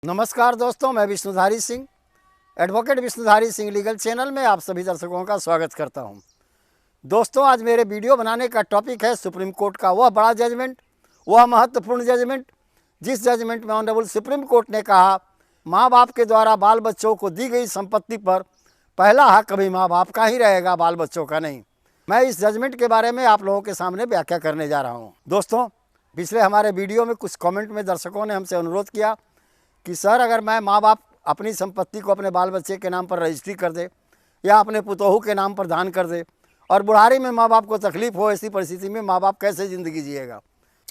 नमस्कार दोस्तों, मैं Vishnudhari Singh, advocate Vishnudhari Singh legal channel में आप सभी दर्शकों का स्वागत करता हूं। दोस्तों, आज मेरे वीडियो बनाने का टॉपिक है सुप्रीम कोर्ट का वह बड़ा जजमेंट, वह महत्वपूर्ण जजमेंट, जिस जजमेंट में ऑनरेबल सुप्रीम कोर्ट ने कहा माँ बाप के द्वारा बाल बच्चों को दी गई संपत्ति पर पहला हक कभी माँ बाप का ही रहेगा, बाल बच्चों का नहीं। मैं इस जजमेंट के बारे में आप लोगों के सामने व्याख्या करने जा रहा हूँ। दोस्तों, पिछले हमारे वीडियो में कुछ कॉमेंट में दर्शकों ने हमसे अनुरोध किया कि सर, अगर मैं माँ बाप अपनी संपत्ति को अपने बाल बच्चे के नाम पर रजिस्ट्री कर दे या अपने पुतोहू के नाम पर दान कर दे और बुढ़ारी में माँ बाप को तकलीफ हो, ऐसी परिस्थिति में माँ बाप कैसे ज़िंदगी जिएगा।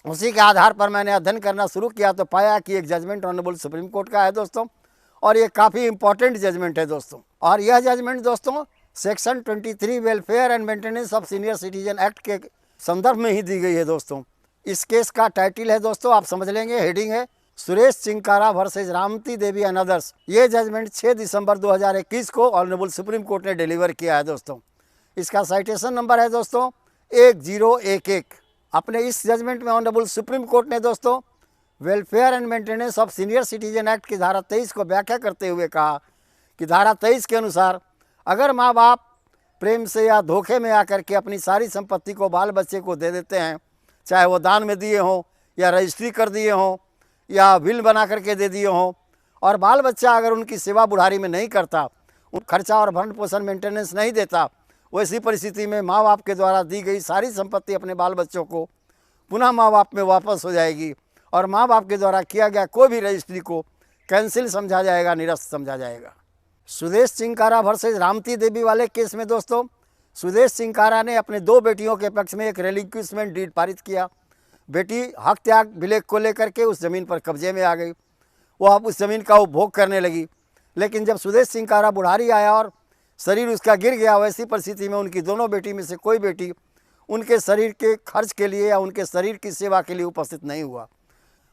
उसी के आधार पर मैंने अध्ययन करना शुरू किया तो पाया कि एक जजमेंट ऑनरेबल सुप्रीम कोर्ट का है दोस्तों, और ये काफ़ी इंपॉर्टेंट जजमेंट है दोस्तों। और यह जजमेंट दोस्तों section 23 welfare and maintenance of senior citizen act के संदर्भ में ही दी गई है दोस्तों। इस केस का टाइटल है दोस्तों, आप समझ लेंगे, हेडिंग है Suresh Chinkara versus Ramti Devi and others. ये जजमेंट 6 दिसंबर 2021 को ऑनरेबल सुप्रीम कोर्ट ने डिलीवर किया है दोस्तों। इसका साइटेशन नंबर है दोस्तों 1011। अपने इस जजमेंट में ऑनरेबल सुप्रीम कोर्ट ने दोस्तों welfare and maintenance of senior citizen act की धारा 23 को व्याख्या करते हुए कहा कि धारा 23 के अनुसार अगर माँ बाप प्रेम से या धोखे में आकर के अपनी सारी संपत्ति को बाल बच्चे को दे देते हैं, चाहे वो दान में दिए हों या रजिस्ट्री कर दिए हों या विल बना करके दे दिए हों, और बाल बच्चा अगर उनकी सेवा बुढ़ारी में नहीं करता, उन खर्चा और भरण पोषण मेंटेनेंस नहीं देता, वैसी परिस्थिति में माँ बाप के द्वारा दी गई सारी संपत्ति अपने बाल बच्चों को पुनः माँ बाप में वापस हो जाएगी और माँ बाप के द्वारा किया गया कोई भी रजिस्ट्री को कैंसिल समझा जाएगा, निरस्त समझा जाएगा। सुदेश चिंकारा वर्सेज रामती देवी वाले केस में दोस्तों सुदेश चिंकारा ने अपने 2 बेटियों के पक्ष में एक रिलिक्विशमेंट डीड पारित किया। बेटी हक त्याग विलेख को लेकर के उस ज़मीन पर कब्जे में आ गई, वो अब उस ज़मीन का उपभोग करने लगी। लेकिन जब सुदेश चिंकारा बुढ़ारी आया और शरीर उसका गिर गया, वैसी परिस्थिति में उनकी दोनों बेटी में से कोई बेटी उनके शरीर के खर्च के लिए या उनके शरीर की सेवा के लिए उपस्थित नहीं हुआ।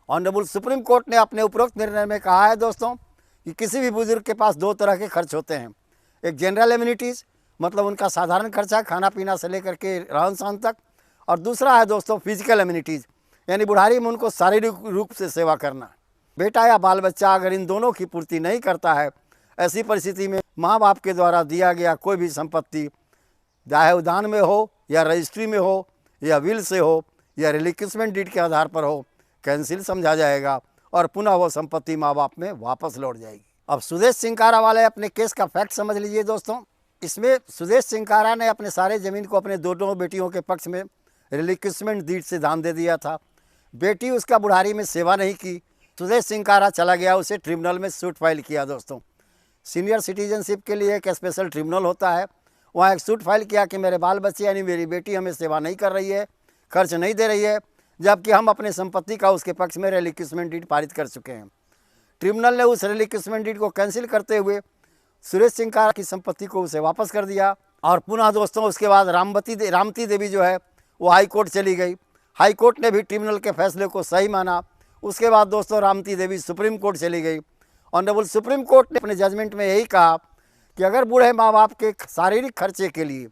ऑनरेबल सुप्रीम कोर्ट ने अपने उपरोक्त निर्णय में कहा है दोस्तों कि किसी भी बुजुर्ग के पास 2 तरह के खर्च होते हैं। एक जनरल एमिनिटीज़, मतलब उनका साधारण खर्चा, खाना पीना से लेकर के रहन सहन तक, और दूसरा है दोस्तों फिजिकल एमिनिटीज़, यानी बुढ़ारी में उनको शारीरिक रूप से सेवा करना। बेटा या बाल बच्चा अगर इन दोनों की पूर्ति नहीं करता है, ऐसी परिस्थिति में माँ बाप के द्वारा दिया गया कोई भी संपत्ति, चाहे दान में हो या रजिस्ट्री में हो या विल से हो या रिलिक्विशमेंट डीड के आधार पर हो, कैंसिल समझा जाएगा और पुनः वो संपत्ति माँ बाप में वापस लौट जाएगी। अब सुदेश चिंकारा वाले अपने केस का फैक्ट समझ लीजिए दोस्तों। इसमें सुदेश चिंकारा ने अपने सारे ज़मीन को अपने दोनों बेटियों के पक्ष में रिलिक्विशमेंट डीड से दान दे दिया था। बेटी उसका बुढ़ारी में सेवा नहीं की, सुदेश चिंकारा चला गया, उसे ट्रिब्यूनल में सूट फाइल किया दोस्तों। सीनियर सिटीजनशिप के लिए एक स्पेशल ट्रिब्यूनल होता है, वहाँ एक सूट फाइल किया कि मेरे बाल बच्चे यानी मेरी बेटी हमें सेवा नहीं कर रही है, खर्च नहीं दे रही है, जबकि हम अपने संपत्ति का उसके पक्ष में रिलिक्विशमेंट डीड पारित कर चुके हैं। ट्रिब्यूनल ने उस रिलिक्विशमेंट डीड को कैंसिल करते हुए सुरेश चिंकारा की संपत्ति को उसे वापस कर दिया। और पुनः दोस्तों उसके बाद रामती देवी जो है वो हाई कोर्ट चली गई। हाई कोर्ट ने भी ट्रिब्यूनल के फैसले को सही माना। उसके बाद दोस्तों रामती देवी सुप्रीम कोर्ट चली गई। ऑनरेबल सुप्रीम कोर्ट ने अपने जजमेंट में यही कहा कि अगर बूढ़े माँ बाप के शारीरिक खर्चे के लिए,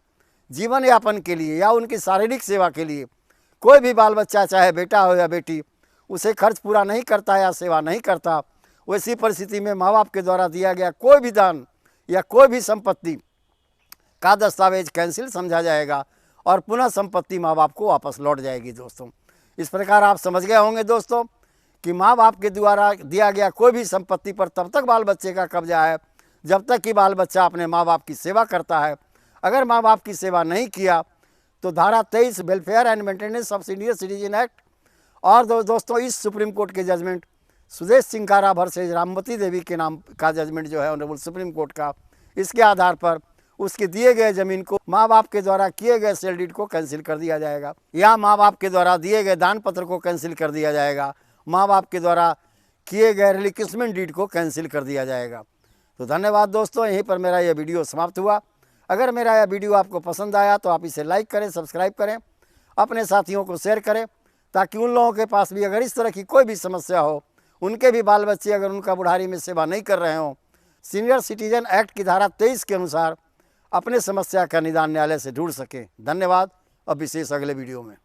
जीवन यापन के लिए या उनकी शारीरिक सेवा के लिए कोई भी बाल बच्चा, चाहे बेटा हो या बेटी, उसे खर्च पूरा नहीं करता या सेवा नहीं करता, वैसी परिस्थिति में माँ बाप के द्वारा दिया गया कोई भी दान या कोई भी संपत्ति का दस्तावेज कैंसिल समझा जाएगा और पुनः संपत्ति माँ बाप को वापस लौट जाएगी दोस्तों। इस प्रकार आप समझ गए होंगे दोस्तों कि माँ बाप के द्वारा दिया गया कोई भी संपत्ति पर तब तक बाल बच्चे का कब्जा है जब तक कि बाल बच्चा अपने माँ बाप की सेवा करता है। अगर माँ बाप की सेवा नहीं किया तो धारा 23 welfare and maintenance of senior citizen act और दोस्तों इस सुप्रीम कोर्ट के जजमेंट सुदेश चिंकारा वर्सेज रामवती देवी के नाम का जजमेंट जो है ऑनरेबल सुप्रीम कोर्ट का, इसके आधार पर उसके दिए गए ज़मीन को माँ बाप के द्वारा किए गए सेल डीड को कैंसिल कर दिया जाएगा या माँ बाप के द्वारा दिए गए दान पत्र को कैंसिल कर दिया जाएगा, माँ बाप के द्वारा किए गए रिलिक्विशमेंट डीड को कैंसिल कर दिया जाएगा। तो धन्यवाद दोस्तों, यहीं पर मेरा यह वीडियो समाप्त हुआ। अगर मेरा यह वीडियो आपको पसंद आया तो आप इसे लाइक करें, सब्सक्राइब करें, अपने साथियों को शेयर करें, ताकि उन लोगों के पास भी अगर इस तरह की कोई भी समस्या हो, उनके भी बाल बच्चे अगर उनका बुढ़ारी में सेवा नहीं कर रहे हों, सीनियर सिटीजन एक्ट की धारा 23 के अनुसार अपने समस्या का निदान न्यायालय से ढूंढ सकें। धन्यवाद। अब विशेष अगले वीडियो में।